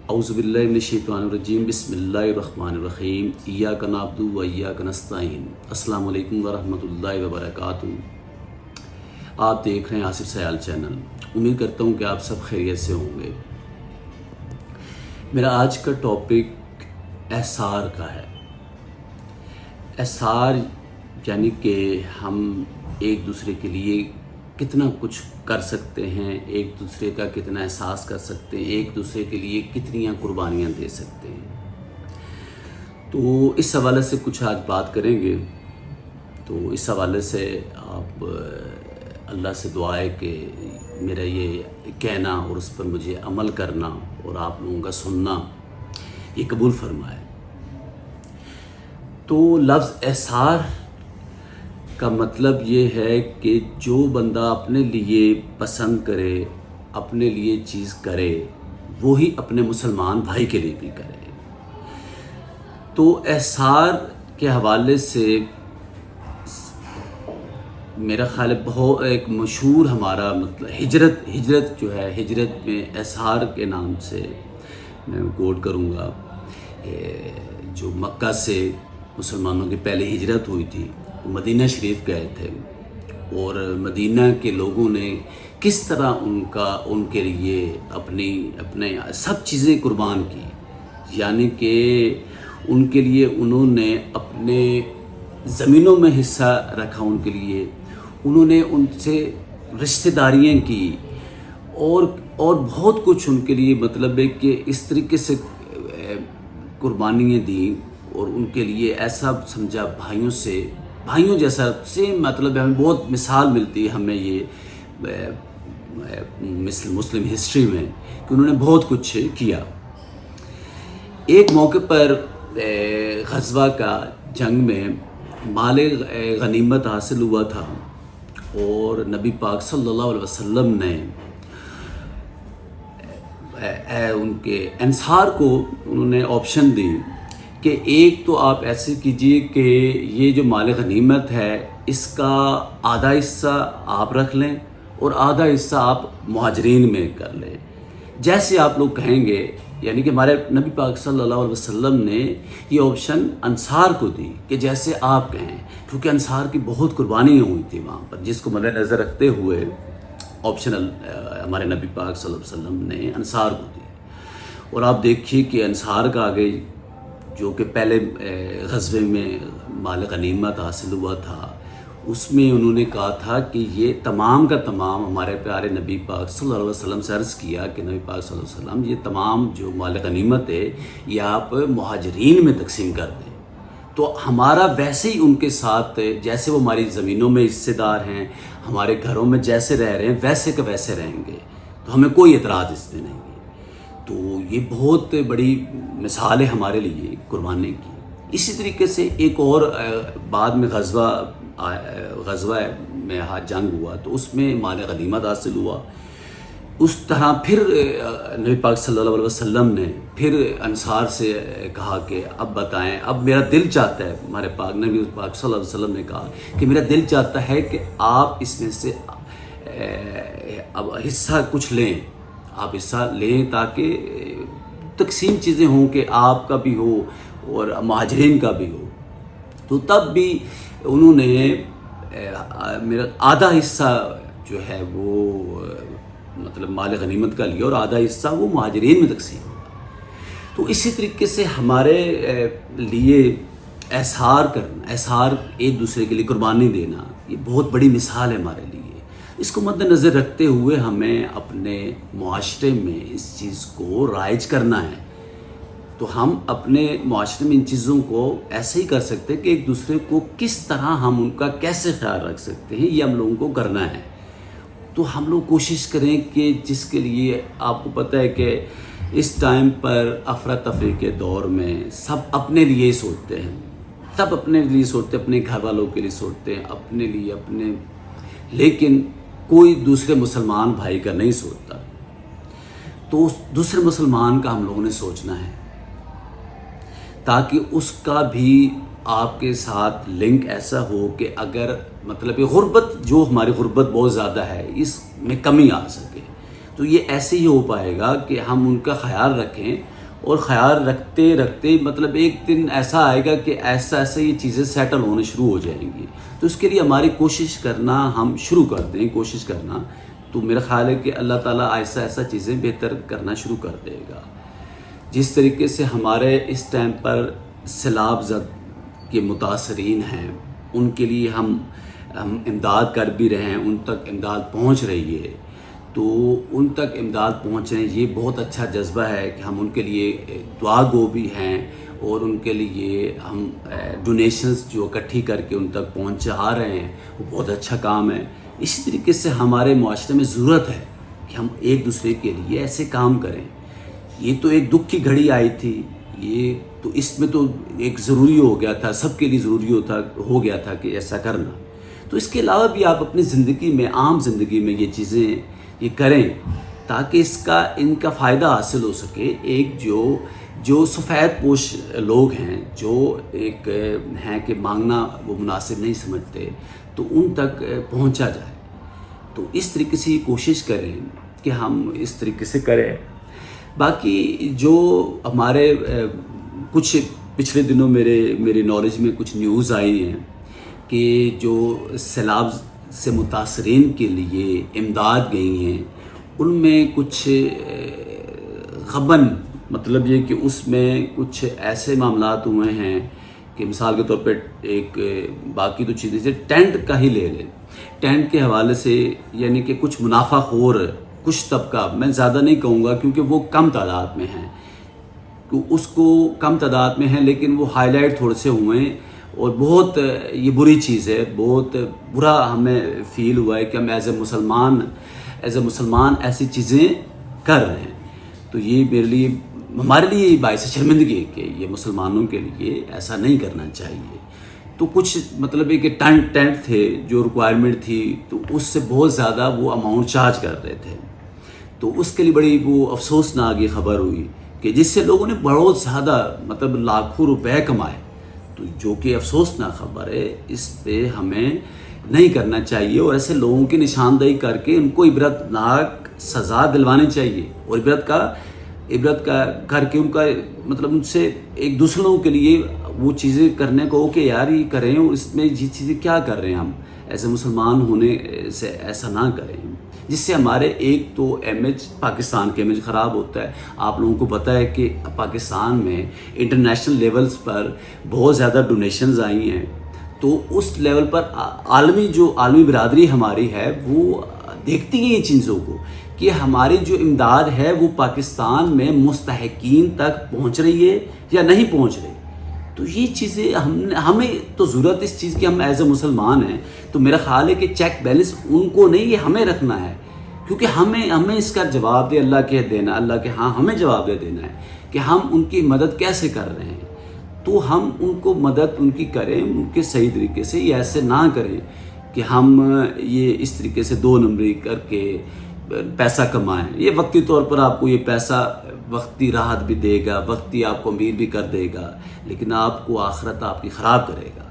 اعوذ باللہ من الشیطان الرجیم بسم اللہ الرحمن الرحیم ایاک نعبد و ایاک نستعین۔ السلام علیکم ورحمۃ اللہ وبرکاتہ۔ آپ دیکھ رہے ہیں آصف سیال چینل۔ امید کرتا ہوں کہ آپ سب خیریت سے ہوں گے۔ میرا آج کا ٹاپک احسار کا ہے۔ احسار یعنی کہ ہم ایک دوسرے کے لیے کتنا کچھ کر سکتے ہیں، ایک دوسرے کا کتنا احساس کر سکتے ہیں، ایک دوسرے کے لیے کتنی قربانیاں دے سکتے ہیں۔ تو اس حوالے سے کچھ آج بات کریں گے۔ تو اس حوالے سے آپ اللہ سے دعا ہے کہ میرا یہ کہنا اور اس پر مجھے عمل کرنا اور آپ لوگوں کا سننا یہ قبول فرمائے۔ تو لفظ احسار کا مطلب یہ ہے کہ جو بندہ اپنے لیے پسند کرے، اپنے لیے چیز کرے، وہی اپنے مسلمان بھائی کے لیے بھی کرے۔ تو احسار کے حوالے سے میرا خیال ہے بہت ایک مشہور ہمارا مطلب ہجرت جو ہے، ہجرت میں احسار کے نام سے میں کوٹ کروں گا، جو مکہ سے مسلمانوں کی پہلے ہجرت ہوئی تھی، مدینہ شریف گئے تھے اور مدینہ کے لوگوں نے کس طرح ان کے لیے اپنے سب چیزیں قربان کی، یعنی کہ ان کے لیے انہوں نے اپنے زمینوں میں حصہ رکھا، ان کے لیے انہوں نے ان سے رشتہ داریاں کی اور بہت کچھ ان کے لیے مطلب ہے کہ اس طریقے سے قربانیاں دیں اور ان کے لیے ایسا سمجھا بھائیوں جیسا سے مطلب ہمیں بہت مثال ملتی ہے ہمیں یہ مسلم ہسٹری میں کہ انہوں نے بہت کچھ کیا۔ ایک موقع پر غزوہ کا جنگ میں مال غنیمت حاصل ہوا تھا اور نبی پاک صلی اللہ علیہ وسلم نے ان کے انصار کو انہوں نے آپشن دی کہ ایک تو آپ ایسے کیجئے کہ یہ جو مال غنیمت ہے اس کا آدھا حصہ آپ رکھ لیں اور آدھا حصہ آپ مہاجرین میں کر لیں، جیسے آپ لوگ کہیں گے۔ یعنی کہ ہمارے نبی پاک صلی اللہ علیہ وسلم نے یہ آپشن انصار کو دی کہ جیسے آپ کہیں، کیونکہ انصار کی بہت قربانیاں ہوئی تھی وہاں پر، جس کو مد نظر رکھتے ہوئے آپشن ہمارے نبی پاک صلی اللہ علیہ وسلم نے انصار کو دی۔ اور آپ دیکھیے کہ انصار کا آگے جو کہ پہلے غزوے میں مال غنیمت حاصل ہوا تھا، اس میں انہوں نے کہا تھا کہ یہ تمام کا تمام ہمارے پیارے نبی پاک صلی اللہ علیہ وسلم سے عرض کیا کہ نبی پاک صلی اللہ علیہ وسلم یہ تمام جو مال غنیمت ہے یہ آپ مہاجرین میں تقسیم کر دیں۔ تو ہمارا ویسے ہی ان کے ساتھ جیسے وہ ہماری زمینوں میں حصے دار ہیں، ہمارے گھروں میں جیسے رہ رہے ہیں ویسے کا ویسے رہیں گے، تو ہمیں کوئی اعتراض اس میں نہیں ہے۔ تو یہ بہت بڑی مثال ہے ہمارے لیے قربانی کی۔ اسی طریقے سے ایک اور بعد میں غزوہ میں جنگ ہوا تو اس میں مال غنیمت حاصل ہوا۔ اس طرح پھر نبی پاک صلی اللہ علیہ وسلم نے پھر انصار سے کہا کہ اب بتائیں، اب میرا دل چاہتا ہے، ہمارے پاک نبی پاک صلی اللہ علیہ وسلم نے کہا کہ میرا دل چاہتا ہے کہ آپ اس میں سے اب حصہ کچھ لیں، آپ حصہ لیں تاکہ تقسیم چیزیں ہوں کہ آپ کا بھی ہو اور مہاجرین کا بھی ہو۔ تو تب بھی انہوں نے میرا آدھا حصہ جو ہے وہ مطلب مال غنیمت کا لیا اور آدھا حصہ وہ مہاجرین میں تقسیم ہوا۔ تو اسی طریقے سے ہمارے لیے احسار کرنا، احسار ایک دوسرے کے لیے قربانی دینا، یہ بہت بڑی مثال ہے ہمارے لیے۔ اس کو مد نظر رکھتے ہوئے ہمیں اپنے معاشرے میں اس چیز کو رائج کرنا ہے۔ تو ہم اپنے معاشرے میں ان چیزوں کو ایسے ہی کر سکتے ہیں کہ ایک دوسرے کو کس طرح ہم ان کا کیسے خیال رکھ سکتے ہیں، یہ ہم لوگوں کو کرنا ہے۔ تو ہم لوگ کوشش کریں کہ جس کے لیے آپ کو پتہ ہے کہ اس ٹائم پر افراتفری کے دور میں سب اپنے لیے ہی سوچتے ہیں، سب اپنے لیے سوچتے ہیں، اپنے گھر والوں کے لیے سوچتے ہیں، اپنے لیے لیکن کوئی دوسرے مسلمان بھائی کا نہیں سوچتا۔ تو اس دوسرے مسلمان کا ہم لوگوں نے سوچنا ہے تاکہ اس کا بھی آپ کے ساتھ لنک ایسا ہو کہ اگر مطلب یہ غربت جو ہماری غربت بہت زیادہ ہے اس میں کمی آ سکے۔ تو یہ ایسے ہی ہو پائے گا کہ ہم ان کا خیال رکھیں اور خیال رکھتے رکھتے مطلب ایک دن ایسا آئے گا کہ ایسا یہ چیزیں سیٹل ہونے شروع ہو جائیں گی. تو اس کے لیے ہماری کوشش کرنا ہم شروع کر دیں کوشش کرنا, تو میرا خیال ہے کہ اللہ تعالیٰ ایسا چیزیں بہتر کرنا شروع کر دے گا. جس طریقے سے ہمارے اس ٹائم پر سیلاب زد کے متاثرین ہیں ان کے لیے ہم امداد کر بھی رہے ہیں, ان تک امداد پہنچ رہی ہے, تو ان تک امداد پہنچیں یہ بہت اچھا جذبہ ہے کہ ہم ان کے لیے دعا گو بھی ہیں, اور ان کے لیے ہم ڈونیشنز جو اکٹھی کر کے ان تک پہنچا رہے ہیں, وہ بہت اچھا کام ہے. اسی طریقے سے ہمارے معاشرے میں ضرورت ہے کہ ہم ایک دوسرے کے لیے ایسے کام کریں. یہ تو ایک دکھ کی گھڑی آئی تھی, یہ تو اس میں تو ایک ضروری ہو گیا تھا, سب کے لیے ضروری ہو گیا تھا کہ ایسا کرنا. تو اس کے علاوہ بھی آپ اپنی زندگی میں عام زندگی میں یہ چیزیں یہ کریں تاکہ ان کا فائدہ حاصل ہو سکے. ایک جو سفید پوش لوگ ہیں جو ایک ہیں کہ مانگنا وہ مناسب نہیں سمجھتے, تو ان تک پہنچا جائے. تو اس طریقے سے یہ کوشش کریں کہ ہم اس طریقے سے کریں. باقی جو ہمارے کچھ پچھلے دنوں میرے نالج میں کچھ نیوز آئی ہیں کہ جو سیلاب سے متاثرین کے لیے امداد گئی ہیں ان میں کچھ غبن مطلب یہ کہ اس میں کچھ ایسے معاملات ہوئے ہیں کہ مثال کے طور پہ ایک باقی تو چیزیں سے ٹینٹ کا ہی لے لیں. ٹینٹ کے حوالے سے یعنی کہ کچھ منافع خور کچھ طبقہ, میں زیادہ نہیں کہوں گا کیونکہ وہ کم تعداد میں ہیں, اس کو کم تعداد میں ہیں لیکن وہ ہائی لائٹ تھوڑے سے ہوئے ہیں, اور بہت یہ بری چیز ہے, بہت برا ہمیں فیل ہوا ہے کہ ہم ایز اے مسلمان ایسی چیزیں کر رہے ہیں. تو یہ ہمارے لیے باعث شرمندگی ہے کہ یہ مسلمانوں کے لیے ایسا نہیں کرنا چاہیے. تو کچھ مطلب ہے کہ ٹینٹ تھے جو ریکوائرمنٹ تھی تو اس سے بہت زیادہ وہ اماؤنٹ چارج کر رہے تھے. تو اس کے لیے بڑی وہ افسوسناک یہ خبر ہوئی کہ جس سے لوگوں نے بہت زیادہ مطلب لاکھوں روپے کمائے. تو جو کہ افسوسناک خبر ہے, اس پہ ہمیں نہیں کرنا چاہیے, اور ایسے لوگوں کی نشاندہی کر کے ان کو عبرتناک سزا دلوانی چاہیے, اور عبرت کا کر کے ان کا مطلب ان سے ایک دوسروں کے لیے وہ چیزیں کرنے کو کہ یار یہ کریں, اور اس میں یہ چیزیں کیا کر رہے ہیں ہم ایسے مسلمان ہونے سے ایسا نہ کریں, جس سے ہمارے ایک تو امیج پاکستان کے امیج خراب ہوتا ہے. آپ لوگوں کو پتہ ہے کہ پاکستان میں انٹرنیشنل لیولز پر بہت زیادہ ڈونیشنز آئی ہیں, تو اس لیول پر عالمی برادری ہماری ہے وہ دیکھتی ہے ان چیزوں کو کہ ہماری جو امداد ہے وہ پاکستان میں مستحقین تک پہنچ رہی ہے یا نہیں پہنچ رہی. تو یہ چیزیں ہمیں تو ضرورت اس چیز کی, ہم ایز اے مسلمان ہیں تو میرا خیال ہے کہ چیک بیلنس ان کو نہیں, یہ ہمیں رکھنا ہے, کیونکہ ہمیں اس کا جواب دے اللہ کے ہاں ہمیں جواب دے دینا ہے کہ ہم ان کی مدد کیسے کر رہے ہیں. تو ہم ان کو مدد ان کی کریں ان کے صحیح طریقے سے, یہ ایسے نہ کریں کہ ہم یہ اس طریقے سے 2 نمبری کر کے پیسہ کمائیں. یہ وقتی طور پر آپ کو یہ پیسہ وقتی راحت بھی دے گا, وقتی آپ کو امید بھی کر دے گا, لیکن آپ کو آخرت آپ کی خراب کرے گا.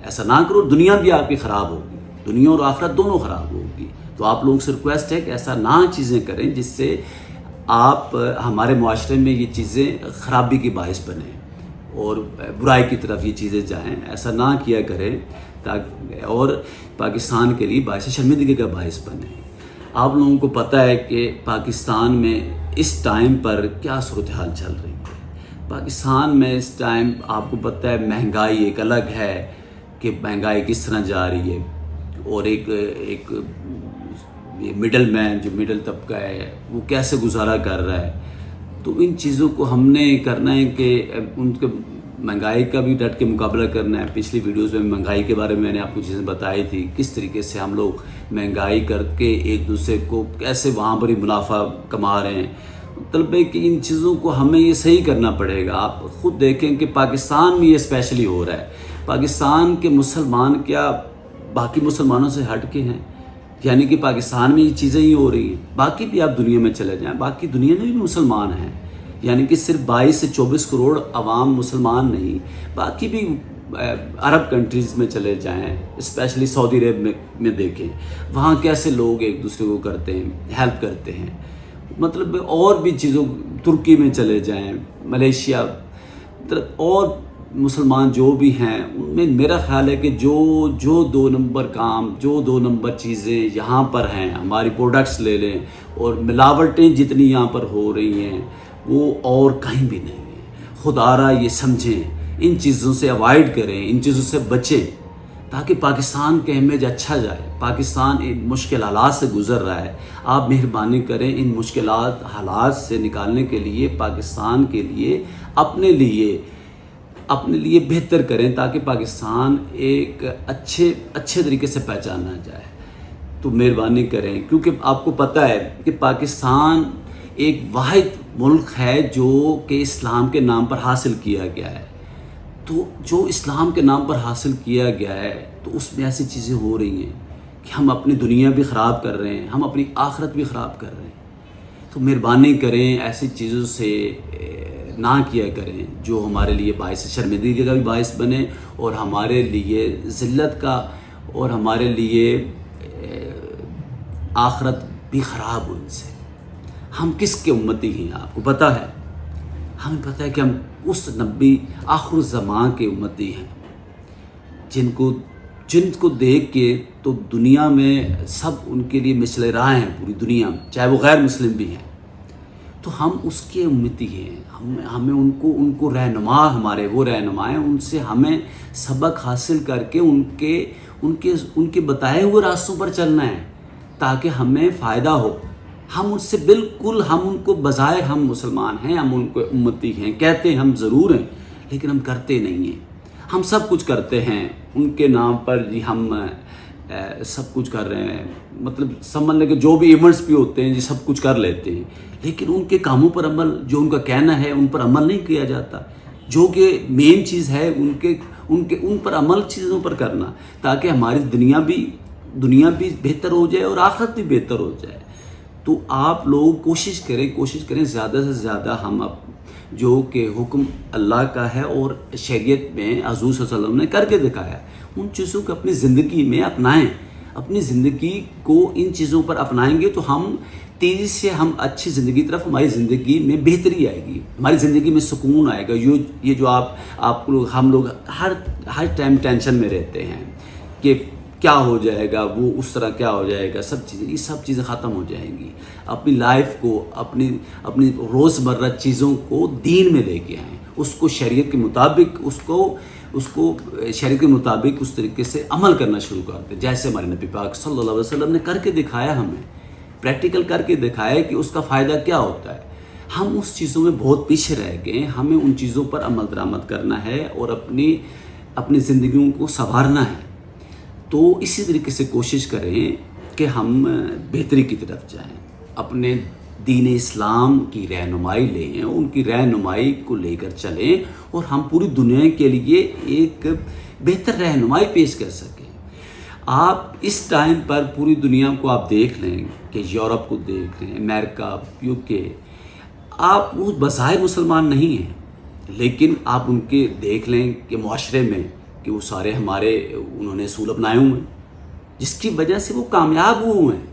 ایسا نہ کرو, دنیا بھی آپ کی خراب ہوگی, دنیا اور آخرت دونوں خراب ہوگی. تو آپ لوگوں سے ریکویسٹ ہے کہ ایسا نہ چیزیں کریں جس سے آپ ہمارے معاشرے میں یہ چیزیں خرابی کی باعث بنیں اور برائی کی طرف یہ چیزیں جائیں. ایسا نہ کیا کریں تاکہ اور پاکستان کے لیے باعث شرمندگی کا باعث بنے. آپ لوگوں کو پتہ ہے کہ پاکستان میں اس ٹائم پر کیا صورتحال چل رہی ہے. پاکستان میں اس ٹائم آپ کو پتہ ہے مہنگائی ایک الگ ہے کہ مہنگائی کس طرح جا رہی ہے, اور ایک مڈل مین جو مڈل طبقہ ہے وہ کیسے گزارا کر رہا ہے. تو ان چیزوں کو ہم نے کرنا ہے کہ ان کے مہنگائی کا بھی ڈٹ کے مقابلہ کرنا ہے. پچھلی ویڈیوز میں مہنگائی کے بارے میں نے آپ کو چیزیں بتائی تھی, کس طریقے سے ہم لوگ مہنگائی کر کے ایک دوسرے کو کیسے وہاں پر ہی منافع کما رہے ہیں. مطلب ہے کہ ان چیزوں کو ہمیں یہ صحیح کرنا پڑے گا. آپ خود دیکھیں کہ پاکستان میں یہ اسپیشلی ہو رہا ہے. پاکستان کے مسلمان کیا باقی مسلمانوں سے ہٹ کے ہیں, یعنی کہ پاکستان میں یہ چیزیں ہی ہو رہی ہیں. باقی بھی آپ دنیا میں چلے جائیں, باقی دنیا میں بھی مسلمان ہیں, یعنی کہ صرف 22 سے 24 کروڑ عوام مسلمان نہیں, باقی بھی عرب کنٹریز میں چلے جائیں, اسپیشلی سعودی عرب میں دیکھیں وہاں کیسے لوگ ایک دوسرے کو کرتے ہیں, ہیلپ کرتے ہیں. مطلب اور بھی ترکی میں چلے جائیں، ملیشیا اور مسلمان جو بھی ہیں، ان میں میرا خیال ہے کہ جو 2 نمبر کام، جو 2 نمبر چیزیں یہاں پر ہیں، ہماری پروڈکٹس لے لیں، اور ملاوٹیں جتنی یہاں پر ہو رہی ہیں وہ اور کہیں بھی نہیں ہیں۔ خدا را یہ سمجھیں، ان چیزوں سے اوائڈ کریں، ان چیزوں سے بچیں، تاکہ پاکستان کا امیج اچھا جائے۔ پاکستان ان مشکل حالات سے گزر رہا ہے، آپ مہربانی کریں ان مشکلات حالات سے نکالنے کے لیے پاکستان کے لیے اپنے لیے بہتر کریں، تاکہ پاکستان ایک اچھے طریقے سے پہچانا جائے۔ تو مہربانی کریں، کیونکہ آپ کو پتہ ہے کہ پاکستان ایک واحد ملک ہے جو کہ اسلام کے نام پر حاصل کیا گیا ہے۔ تو جو اسلام کے نام پر حاصل کیا گیا ہے، تو اس میں ایسی چیزیں ہو رہی ہیں کہ ہم اپنی دنیا بھی خراب کر رہے ہیں، ہم اپنی آخرت بھی خراب کر رہے ہیں۔ تو مہربانی کریں، ایسی چیزوں سے نہ کیا کریں جو ہمارے لیے باعث شرمندگی کا بھی باعث بنے، اور ہمارے لیے ذلت کا، اور ہمارے لیے آخرت بھی خراب ہو ان سے۔ ہم کس کے امتی ہیں آپ کو پتہ ہے؟ ہمیں پتہ ہے کہ ہم اس نبی آخر الزمان کے امتی ہیں، جن کو دیکھ کے تو دنیا میں سب ان کے لیے مثل راہ ہیں، پوری دنیا میں، چاہے وہ غیر مسلم بھی ہیں۔ تو ہم اس کے امتی ہیں، ہمیں ان کو رہنما، ہمارے وہ رہنما ہیں، ان سے ہمیں سبق حاصل کر کے ان کے بتائے ہوئے راستوں پر چلنا ہے، تاکہ ہمیں فائدہ ہو۔ ہم ان سے بالکل، ہم ان کو بظاہر ہم مسلمان ہیں، ہم ان کو امتی ہیں کہتے ہیں، ہم ضرور ہیں، لیکن ہم کرتے نہیں ہیں۔ ہم سب کچھ کرتے ہیں ان کے نام پر، جی ہم سب کچھ کر رہے ہیں، مطلب سمجھ لیں کہ جو بھی ایونٹس بھی ہوتے ہیں جی سب کچھ کر لیتے ہیں، لیکن ان کے کاموں پر عمل، جو ان کا کہنا ہے ان پر عمل نہیں کیا جاتا، جو کہ مین چیز ہے ان پر عمل، چیزوں پر کرنا، تاکہ ہماری دنیا بھی بہتر ہو جائے اور آخرت بھی بہتر ہو جائے۔ تو آپ لوگ کوشش کریں زیادہ سے زیادہ ہم جو کہ حکم اللہ کا ہے اور شریعت میں حضور صلی اللہ علیہ وسلم نے کر کے دکھایا، ان چیزوں کو اپنی زندگی میں اپنائیں۔ اپنی زندگی کو ان چیزوں پر اپنائیں گے تو ہم تیزی سے ہم اچھی زندگی کی طرف، ہماری زندگی میں بہتری آئے گی، ہماری زندگی میں سکون آئے گا۔ یہ جو ہم لوگ ہر ٹائم ٹینشن میں رہتے ہیں کہ کیا ہو جائے گا، وہ اس طرح کیا ہو جائے گا، یہ سب چیزیں ختم ہو جائیں گی۔ اپنی لائف کو، اپنی روزمرہ چیزوں کو دین میں لے کے آئیں، اس کو شریعت کے مطابق، اس کو شریعت کے مطابق اس طریقے سے عمل کرنا شروع کر دیں، جیسے ہمارے نبی پاک صلی اللہ علیہ وسلم نے کر کے دکھایا، ہمیں پریکٹیکل کر کے دکھایا کہ اس کا فائدہ کیا ہوتا ہے۔ ہم اس چیزوں میں بہت پیچھے رہ گئے، ہمیں ان چیزوں پر عمل درآمد کرنا ہے اور اپنی زندگیوں کو سنوارنا ہے۔ تو اسی طریقے سے کوشش کریں کہ ہم بہتری کی طرف جائیں، اپنے دین اسلام کی رہنمائی لیں، ان کی رہنمائی کو لے کر چلیں، اور ہم پوری دنیا کے لیے ایک بہتر رہنمائی پیش کر سکیں۔ آپ اس ٹائم پر پوری دنیا کو آپ دیکھ لیں، کہ یورپ کو دیکھ لیں، امریکہ، UK، آپ وہ بظاہر مسلمان نہیں ہیں، لیکن آپ ان کے دیکھ لیں کہ معاشرے میں کہ وہ سارے انہوں نے اصول اپنائے ہوئے ہیں، جس کی وجہ سے وہ کامیاب ہوئے ہیں۔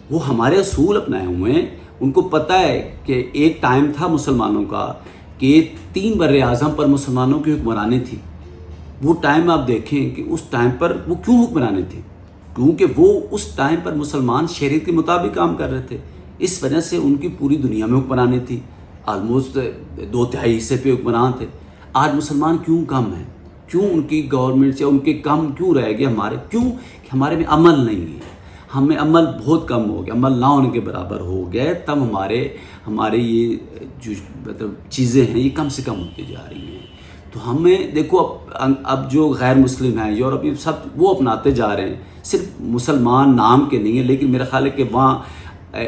وہ ہمارے اصول اپنائے ہوئے ہیں، ان کو پتہ ہے کہ ایک ٹائم تھا مسلمانوں کا کہ 3 براعظم پر مسلمانوں کی حکمرانی تھی۔ وہ ٹائم آپ دیکھیں کہ اس ٹائم پر وہ کیوں حکمرانی تھی، کیونکہ وہ اس ٹائم پر مسلمان شریعت کے مطابق کام کر رہے تھے، اس وجہ سے ان کی پوری دنیا میں حکمرانی تھی، آلموسٹ 2/3 حصے پہ حکمران تھے۔ آج مسلمان کیوں کم ہیں؟ کیوں ان کی گورنمنٹ سے ان کے کم کیوں رہ گئے کیوں کہ ہمارے میں عمل نہیں ہے، ہمیں عمل بہت کم ہو گیا، عمل نہ ہونے کے برابر ہو گئے، تب ہمارے یہ جو مطلب چیزیں ہیں یہ کم سے کم ہوتی جا رہی ہیں۔ تو ہمیں دیکھو اب جو غیر مسلم ہیں، یورپی، سب وہ اپناتے جا رہے ہیں، صرف مسلمان نام کے نہیں ہیں، لیکن میرا خیال ہے کہ وہاں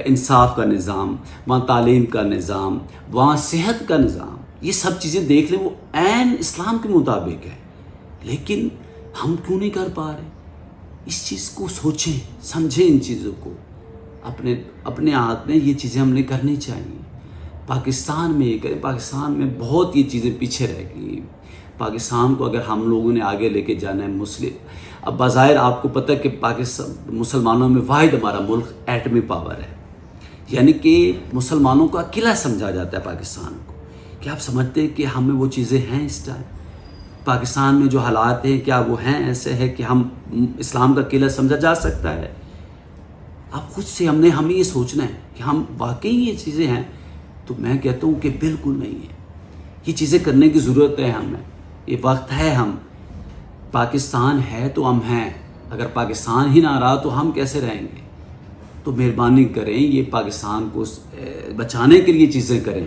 انصاف کا نظام، وہاں تعلیم کا نظام، وہاں صحت کا نظام، یہ سب چیزیں دیکھ لیں وہ عین اسلام کے مطابق ہے، لیکن ہم کیوں نہیں کر پا رہے؟ اس چیز کو سوچیں، سمجھیں، ان چیزوں کو اپنے ہاتھ میں یہ چیزیں ہم نے کرنی چاہیے۔ پاکستان میں یہ کریں، پاکستان میں بہت یہ چیزیں پیچھے رہ گئی ہیں۔ پاکستان کو اگر ہم لوگوں نے آگے لے کے جانا ہے، اب بظاہر آپ کو پتہ ہے کہ مسلمانوں میں واحد ہمارا ملک ایٹمی پاور ہے، یعنی کہ مسلمانوں کا قلعہ سمجھا جاتا ہے پاکستان کو. کیا آپ سمجھتے ہیں کہ ہمیں وہ چیزیں ہیں اس ٹائم پاکستان میں جو حالات ہیں کیا وہ ہیں ایسے ہے کہ ہم اسلام کا قلعہ سمجھا جا سکتا ہے؟ آپ خود سے ہمیں یہ سوچنا ہے کہ ہم واقعی یہ چیزیں ہیں. تو میں کہتا ہوں کہ بالکل نہیں ہے. یہ چیزیں کرنے کی ضرورت ہے ہمیں. یہ وقت ہے. ہم پاکستان ہے تو ہم ہیں. اگر پاکستان ہی نہ رہا تو ہم کیسے رہیں گے؟ تو مہربانی کریں یہ پاکستان کو بچانے کے لیے چیزیں کریں.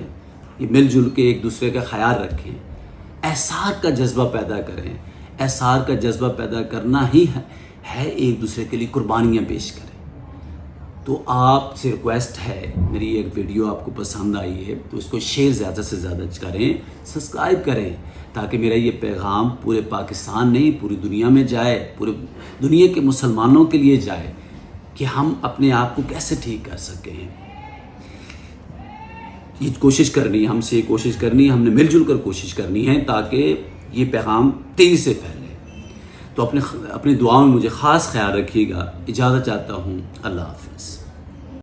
یہ مل جل کے ایک دوسرے کا خیال رکھیں. احسار کا جذبہ پیدا کریں. احسار کا جذبہ پیدا کرنا ہی ہے ایک دوسرے کے لیے قربانیاں پیش کریں. تو آپ سے ریکویسٹ ہے، میری ایک ویڈیو آپ کو پسند آئی ہے تو اس کو شیئر زیادہ سے زیادہ کریں، سبسکرائب کریں، تاکہ میرا یہ پیغام پورے پاکستان نہیں پوری دنیا میں جائے، پورے دنیا کے مسلمانوں کے لیے جائے کہ ہم اپنے آپ کو کیسے ٹھیک کر سکیں. یہ کوشش کرنی ہے، ہم سے یہ کوشش کرنی ہے، ہم نے مل جل کر کوشش کرنی ہے تاکہ یہ پیغام تیزی سے پھیلے. تو اپنی دعاؤں میں مجھے خاص خیال رکھیے گا. اجازت چاہتا ہوں. اللہ حافظ.